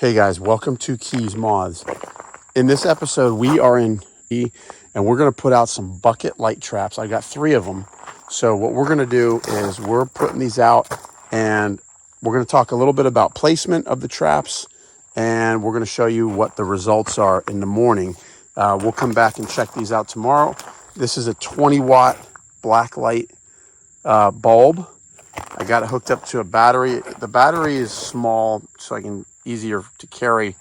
Hey guys, welcome to Keys Moths. In this episode, we are in and we're going to put out some bucket light traps. I got 3 of them. So what we're going to do is we're putting these out and we're going to talk a little bit about placement of the traps, and we're going to show you what the results are in the morning. We'll come back and check these out tomorrow. This is a 20 watt black light bulb. I got it hooked up to a battery. The battery is small, so I can easier to carry.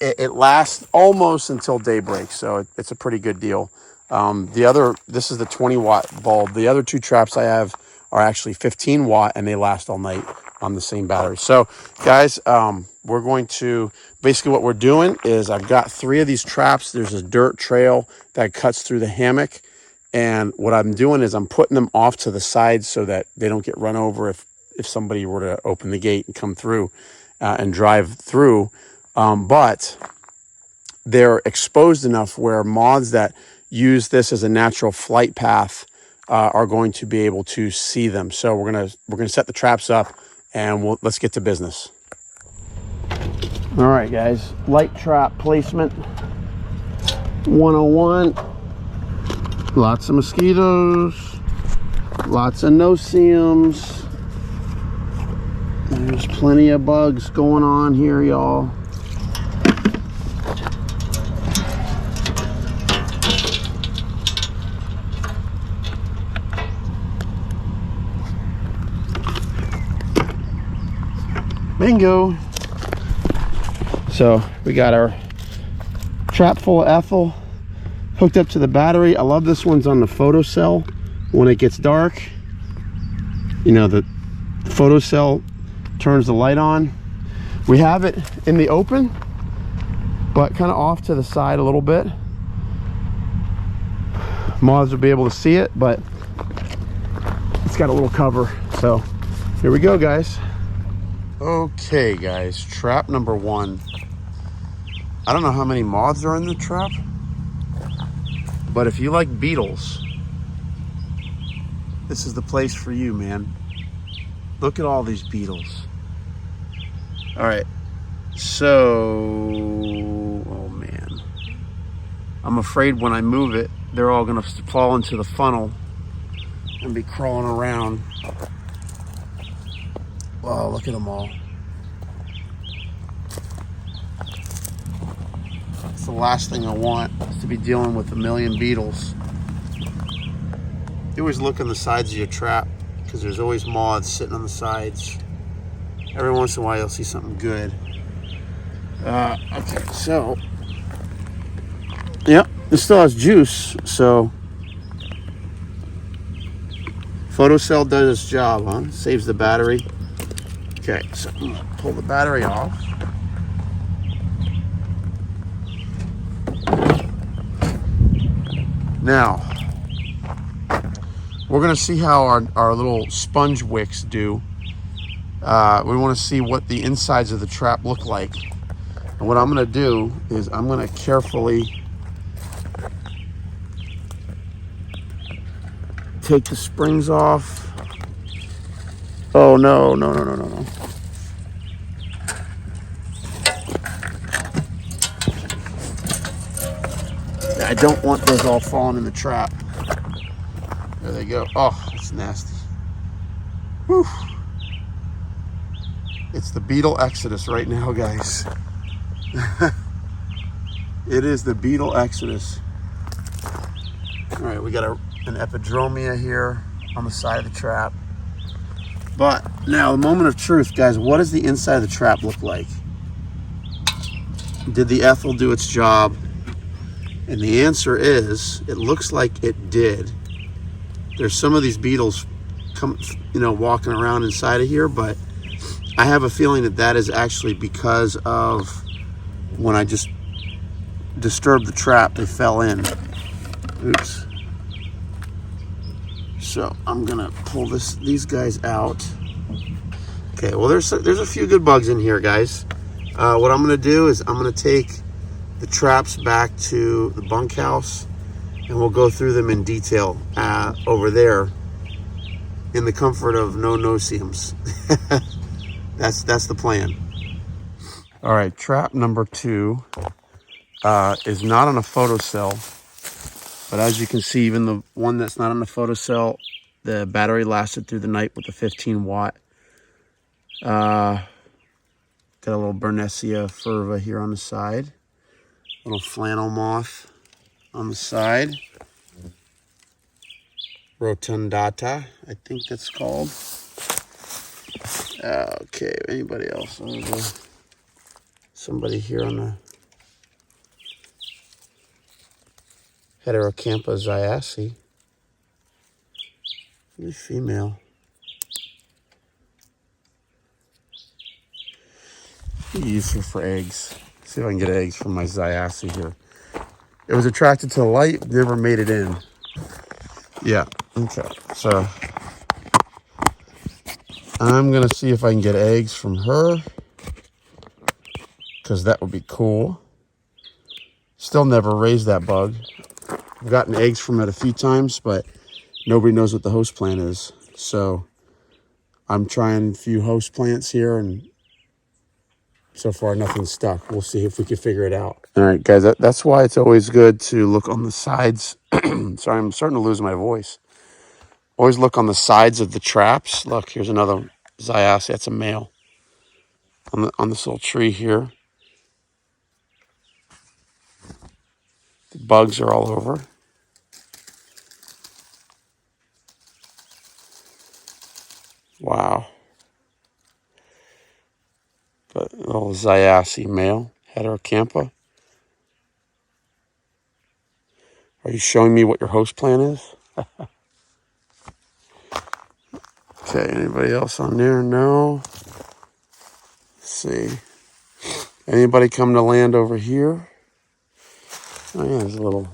It lasts almost until daybreak, so it's a pretty good deal. This is the 20 watt bulb. The other 2 traps I have are actually 15 watt, and they last all night on the same battery. So guys, we're going to, basically what we're doing is I've got 3 of these traps. There's a dirt trail that cuts through the hammock. And what I'm doing is I'm putting them off to the side so that they don't get run over if somebody were to open the gate and come through and drive through. But they're exposed enough where moths that use this as a natural flight path are going to be able to see them. So we're gonna set the traps up, and let's get to business. All right, guys, light trap placement 101. Lots of mosquitoes, lots of no-see-ums. There's plenty of bugs going on here, y'all. Bingo. So we got our trap full of ethyl hooked up to the battery. I love this one's on the photocell. When it gets dark, you know, the photocell turns the light on. We have it in the open, but kind of off to the side a little bit. Moths will be able to see it, but it's got a little cover. So here we go, guys. Okay, guys, trap number 1. I don't know how many moths are in the trap, but if you like beetles, this is the place for you, man. Look at all these beetles. All right, so, oh man. I'm afraid when I move it, they're all gonna fall into the funnel and be crawling around. Wow, look at them all. It's the last thing I want, is to be dealing with a million beetles. You always look on the sides of your trap because there's always moths sitting on the sides. Every once in a while you'll see something good. Okay, so, yep, this still has juice, so photocell does its job, huh? Saves the battery. Okay, so I'm gonna pull the battery off. Now, we're gonna see how our little sponge wicks do. We wanna see what the insides of the trap look like. And what I'm gonna do is I'm gonna carefully take the springs off. Oh, no. I don't want those all falling in the trap. There they go. Oh, it's nasty. Whew. It's the beetle exodus right now, guys. It is the beetle exodus. All right, we got an epidromia here on the side of the trap. But now, the moment of truth, guys. What does the inside of the trap look like? Did the ethyl do its job? And the answer is, it looks like it did. There's some of these beetles walking around inside of here, but I have a feeling that is actually because of when I just disturbed the trap, they fell in. Oops. So I'm gonna pull these guys out. Okay, well there's a few good bugs in here, guys. What I'm gonna do is I'm gonna take the traps back to the bunkhouse, and we'll go through them in detail over there in the comfort of no-see-ums. That's the plan. All right, trap number 2 is not on a photocell, but as you can see, even the one that's not on the photocell, the battery lasted through the night with the 15 watt. Got a little Bernessia furva here on the side, little flannel moth on the side, rotundata, I think that's called. Okay, anybody else? Somebody here on the Heterocampa zyace. Female. Use her for eggs. See if I can get eggs from my zyace here. It was attracted to the light, never made it in. Yeah, okay. So I'm gonna see if I can get eggs from her, because that would be cool. Still never raised that bug. I've gotten eggs from it a few times, but nobody knows what the host plant is. So I'm trying a few host plants here, and so far nothing's stuck. We'll see if we can figure it out. All right, guys, that's why it's always good to look on the sides. Sorry, I'm starting to lose my voice. Always look on the sides of the traps. Look, here's another zyace. That's a male on this little tree here. The bugs are all over. Wow. But little zyace male, Heterocampa. Are you showing me what your host plant is? Okay, anybody else on there? No. Let's see. Anybody come to land over here? Oh yeah, there's a little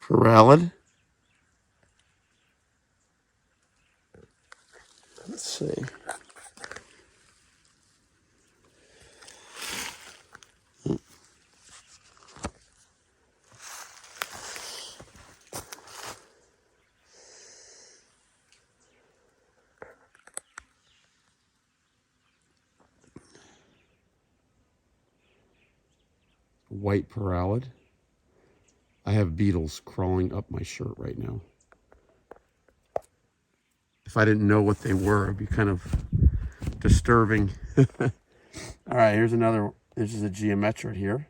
Peralid. Let's see. White Peralid. I have beetles crawling up my shirt right now. If I didn't know what they were, it'd be kind of disturbing. All right, here's another. This is a geometrid here.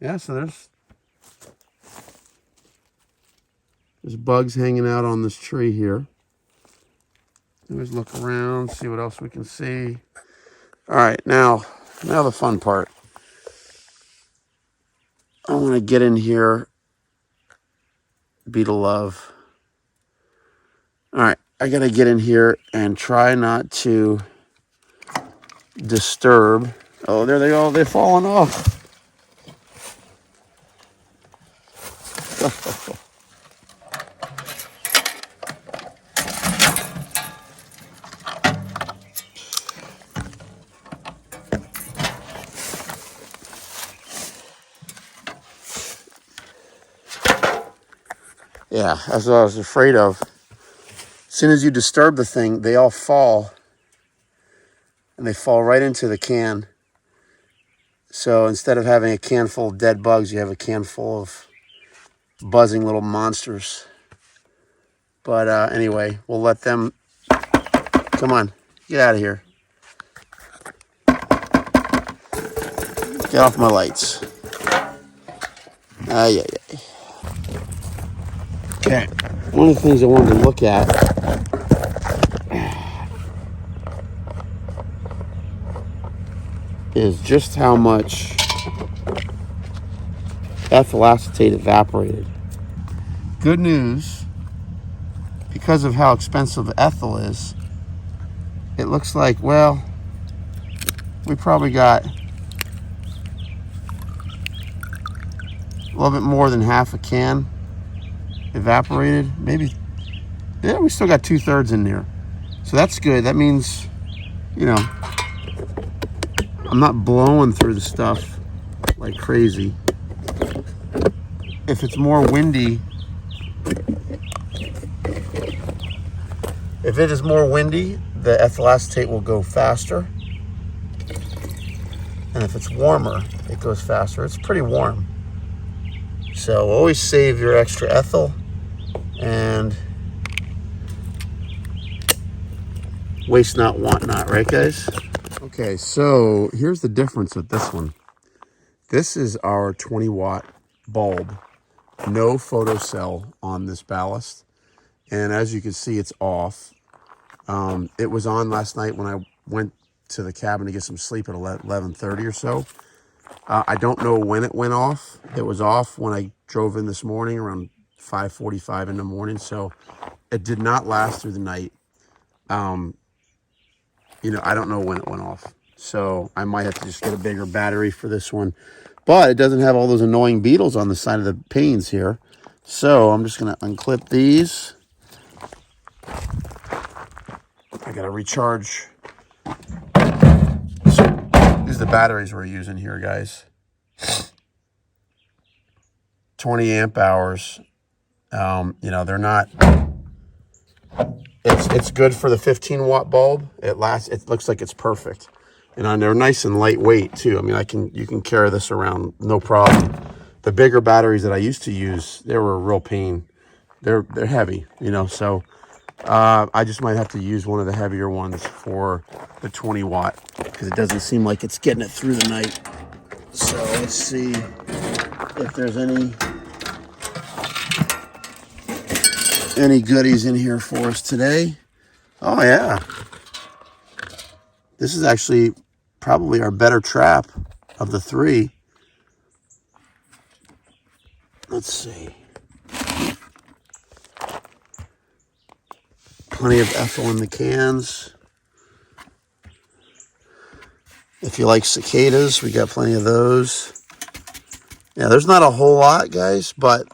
Yeah, so there's bugs hanging out on this tree here. Always look around, see what else we can see. All right, now the fun part. I want to get in here, beetle love. All right, I got to get in here and try not to disturb. Oh, there they go. They're falling off. Yeah, that's what I was afraid of. As soon as you disturb the thing, they all fall. And they fall right into the can. So instead of having a can full of dead bugs, you have a can full of buzzing little monsters. But anyway, we'll let them... Come on, get out of here. Get off my lights. Yeah. Okay, one of the things I wanted to look at is just how much ethyl acetate evaporated. Good news, because of how expensive ethyl is, it looks like, well, we probably got a little bit more than half a can evaporated. Maybe, yeah, we still got 2/3 in there. So that's good. That means, you know, I'm not blowing through the stuff like crazy. If it's more windy, if it is more windy, the ethyl acetate will go faster. And if it's warmer, it goes faster. It's pretty warm. So always save your extra ethyl and waste not, want not, right guys? Okay, so here's the difference with this one. This is our 20 watt bulb. No photocell on this ballast. And as you can see, it's off. It was on last night when I went to the cabin to get some sleep at 11:30 or so. I don't know when it went off. It was off when I drove in this morning around 5:45 in the morning. So it did not last through the night. You know, I don't know when it went off. So I might have to just get a bigger battery for this one. But it doesn't have all those annoying beetles on the side of the panes here. So I'm just going to unclip these. I got to recharge. So these are the batteries we're using here, guys. 20 amp hours. You know, they're not... It's good for the 15 watt bulb. It lasts. It looks like it's perfect. And they're nice and lightweight too. I mean, you can carry this around no problem. The bigger batteries that I used to use, they were a real pain. They're heavy, you know. So I just might have to use one of the heavier ones for the 20 watt because it doesn't seem like it's getting it through the night. So let's see if there's any goodies in here for us today. Oh yeah. This is actually probably our better trap of the three. Let's see. Plenty of ethyl in the cans. If you like cicadas, we got plenty of those. Yeah, there's not a whole lot, guys, but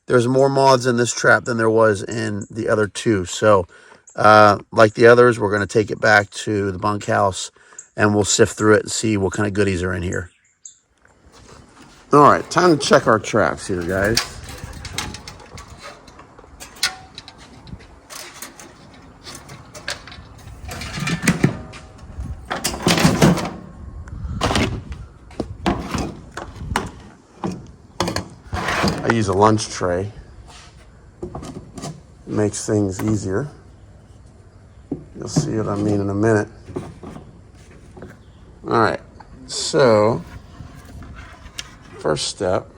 there's more moths in this trap than there was in the other two. So, like the others, we're going to take it back to the bunkhouse and we'll sift through it and see what kind of goodies are in here. All right, time to check our traps here, guys. I use a lunch tray. It makes things easier. You'll see what I mean in a minute. All right, so first step.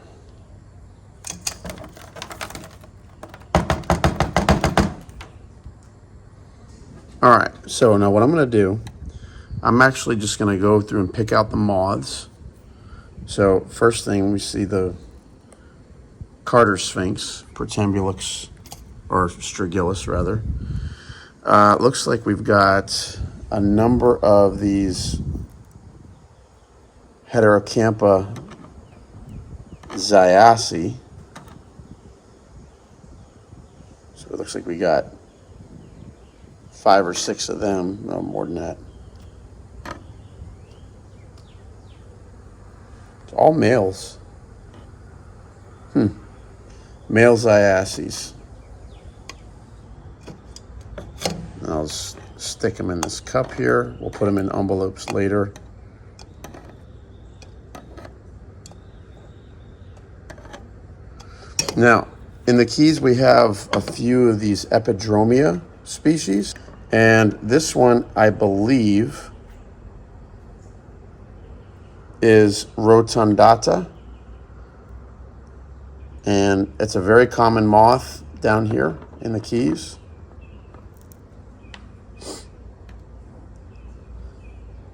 All right, so now what I'm going to do, I'm actually just going to go through and pick out the moths. So first thing, we see the Carter Sphinx, Protambulus, or Strigillus rather. Looks like we've got a number of these Heterocampa Zyaci. So it looks like we got 5 or 6 of them, no more than that. It's all males. Male Zyacis. I'll stick them in this cup here. We'll put them in envelopes later. Now, in the keys, we have a few of these Epidromia species. And this one, I believe, is Rotundata. And it's a very common moth down here in the keys.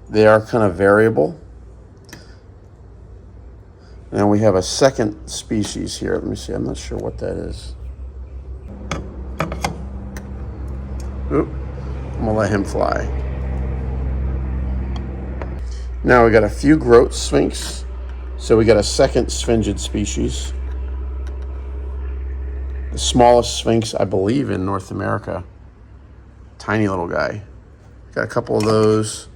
They are kind of variable. And we have a second species here. Let me see, I'm not sure what that is. Oop, I'm gonna let him fly. Now we got a few Groat Sphinx. So we got a second Sphingid species. The smallest Sphinx, I believe, in North America. Tiny little guy. Got a couple of those.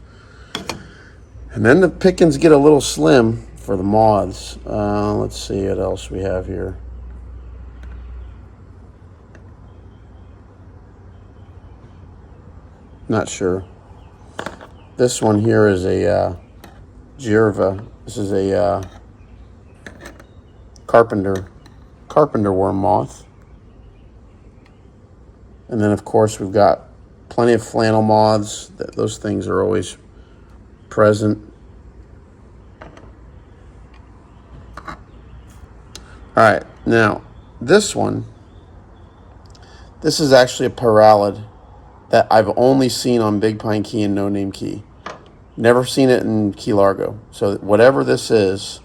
And then the pickings get a little slim for the moths. Let's see what else we have here. Not sure. This one here is a Girva. This is a carpenter worm moth. And then, of course, we've got plenty of flannel moths. Those things are always present. All right, now this one, this is actually a parallid that I've only seen on Big Pine Key and No Name Key. Never seen it in Key Largo. So whatever this is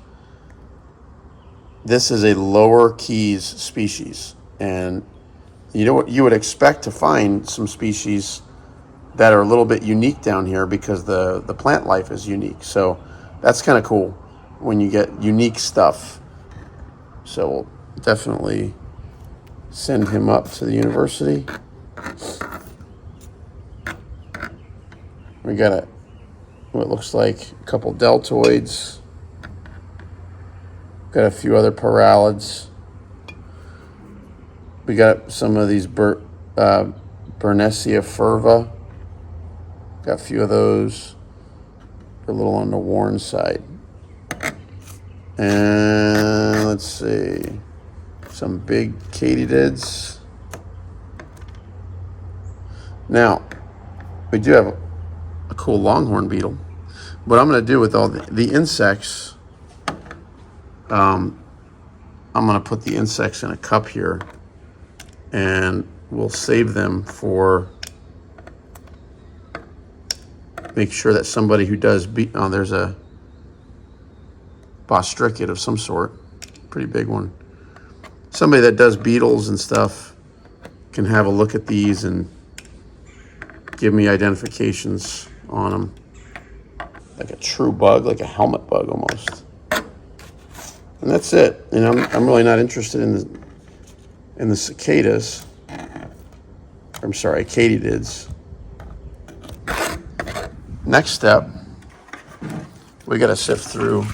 a lower keys species. And you know what, you would expect to find some species that are a little bit unique down here because the plant life is unique. So that's kind of cool when you get unique stuff. So we'll definitely send him up to the university. We got what looks like a couple deltoids. Got a few other parallids. We got some of these Bernessia furva. Got a few of those. They're a little on the worn side. And let's see, some big katydids. Now, we do have a cool longhorn beetle. What I'm going to do with all the insects, I'm going to put the insects in a cup here, and we'll save them for, make sure that somebody who does there's a bostricid of some sort, pretty big one. Somebody that does beetles and stuff can have a look at these and give me identifications on them. Like a true bug, like a helmet bug almost. And that's it. And I'm really not interested in the cicadas. I'm sorry, katydids. Next step, we got to sift through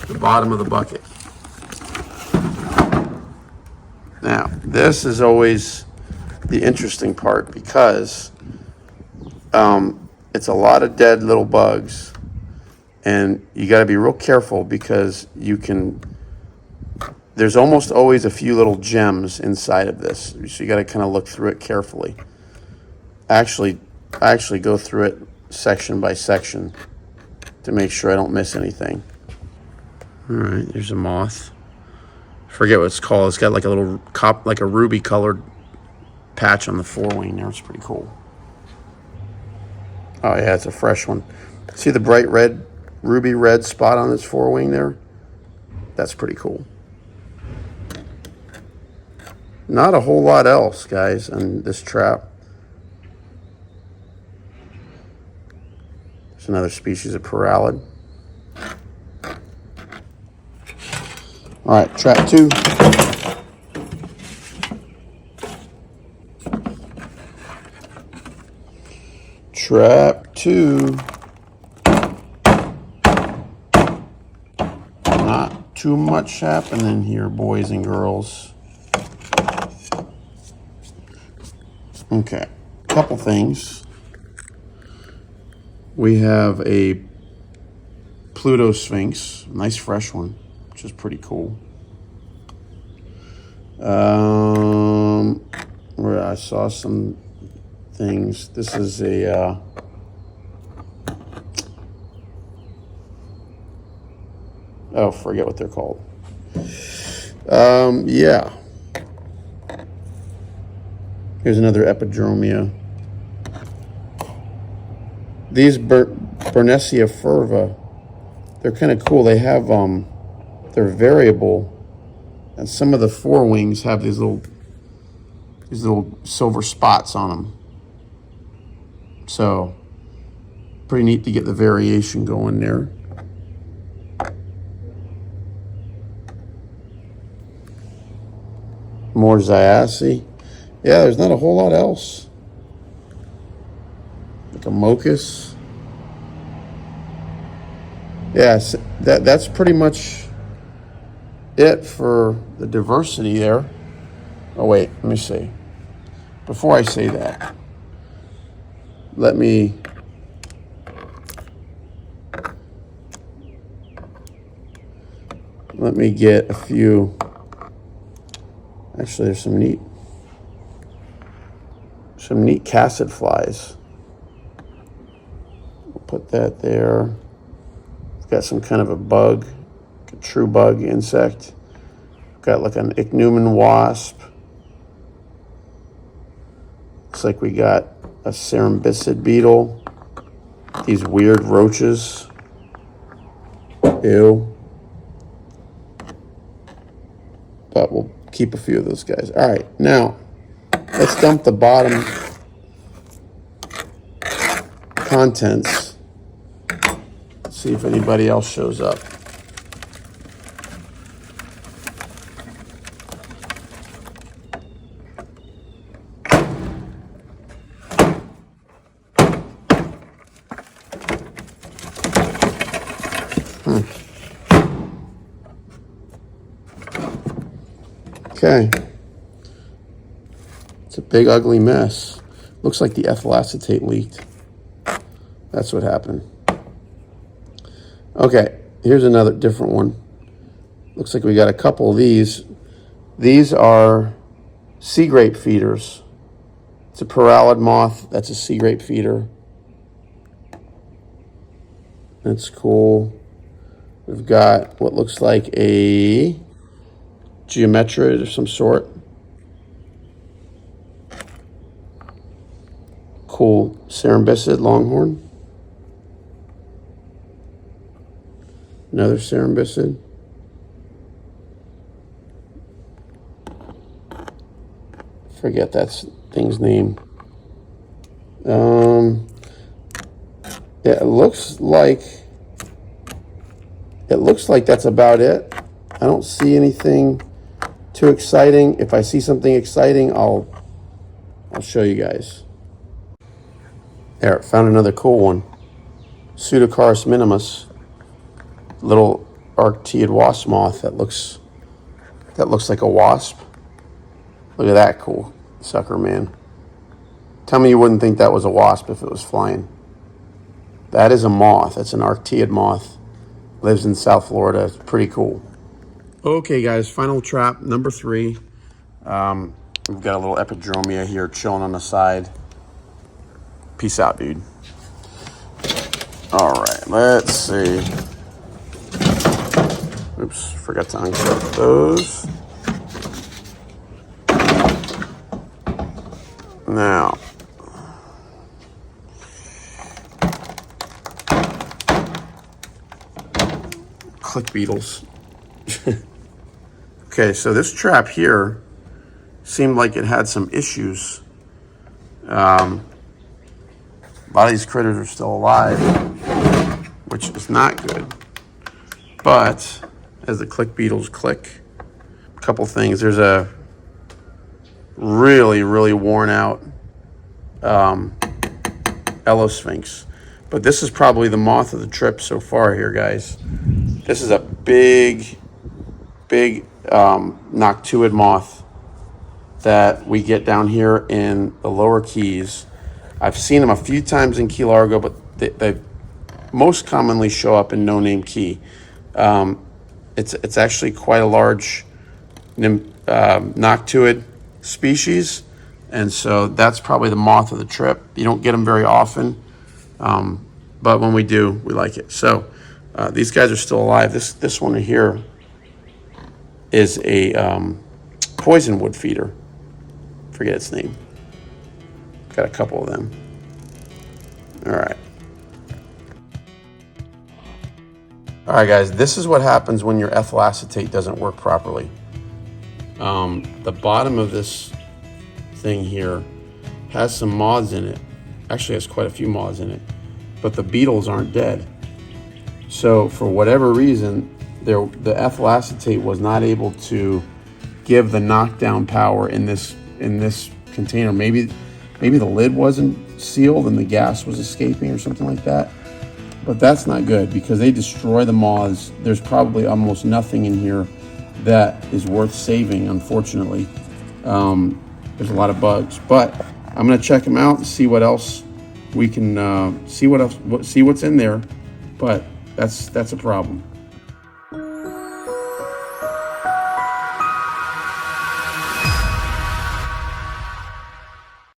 the bottom of the bucket. Now, this is always the interesting part because it's a lot of dead little bugs, and you got to be real careful because there's almost always a few little gems inside of this, so you got to kind of look through it carefully. I actually go through it section by section to make sure I don't miss anything. All right, there's a moth. Forget what it's called. It's got like a little like a ruby colored patch on the forewing there. It's pretty cool. Oh yeah, it's a fresh one. See the bright red, ruby red spot on its forewing there? That's pretty cool. Not a whole lot else, guys, on this trap. There's another species of parallid. All right, trap 2. Trap 2. Not too much happening here, boys and girls. Okay, couple things. We have a Pluto Sphinx, nice fresh one, which is pretty cool. Where I saw some things. This is a forget what they're called. Yeah. Here's another Epidromia. These Bernessia furva, they're kind of cool. They have they're variable, and some of the forewings have these little silver spots on them. So pretty neat to get the variation going there. More Zyassi. Yeah, there's not a whole lot else. Like a Mocus. Yes, that's pretty much it for the diversity there. Oh wait, let me see. Before I say that, let me get a few. Actually, there's some neat cassid flies. We'll put that there. It's got some kind of a bug, a true bug insect. Got like an ichneumon wasp. Looks like we got a cerambycid beetle. These weird roaches. Ew. But we'll keep a few of those guys. All right, now let's dump the bottom contents. See if anybody else shows up. Okay. It's a big, ugly mess. Looks like the ethyl acetate leaked. That's what happened. Okay, here's another different one. Looks like we got a couple of these. These are sea grape feeders. It's a parallid moth. That's a sea grape feeder. That's cool. We've got what looks like a geometrid of some sort. Cool cerambycid longhorn. Another cerambycid. Forget that thing's name. Yeah, it looks like that's about it. I don't see anything too exciting. If I see something exciting, I'll show you guys. There, found another cool one. Pseudocarus minimus, little arctiid wasp moth that looks like a wasp. Look at that cool sucker, man. Tell me you wouldn't think that was a wasp if it was flying. That is a moth. That's an arctiid moth. Lives in South Florida. It's pretty cool. Okay, guys, final trap, number 3. We've got a little epidromia here chilling on the side. Peace out, dude. All right, let's see. Oops, forgot to unclip those. Now, click beetles. Okay, so this trap here seemed like it had some issues. A lot of these critters are still alive, which is not good. But as the click beetles click, a couple things. There's a really, really worn out Elosphinx. But this is probably the moth of the trip so far here, guys. This is a big noctuid moth that we get down here in the lower Keys. I've seen them a few times in Key Largo, but they most commonly show up in No Name Key. It's actually quite a large noctuid species, and so that's probably the moth of the trip. You don't get them very often, but when we do, we like it. So these guys are still alive. This one here is a poisonwood feeder. Forget its name. Got a couple of them. All right. All right, guys, this is what happens when your ethyl acetate doesn't work properly. The bottom of this thing here has some moths in it. Actually has quite a few moths in it, but the beetles aren't dead. So for whatever reason, the ethyl acetate was not able to give the knockdown power in this container. Maybe the lid wasn't sealed and the gas was escaping or something like that. But that's not good because they destroy the moths. There's probably almost nothing in here that is worth saving, unfortunately. There's a lot of bugs, but I'm gonna check them out and see what else we can see. See what's in there, but that's a problem.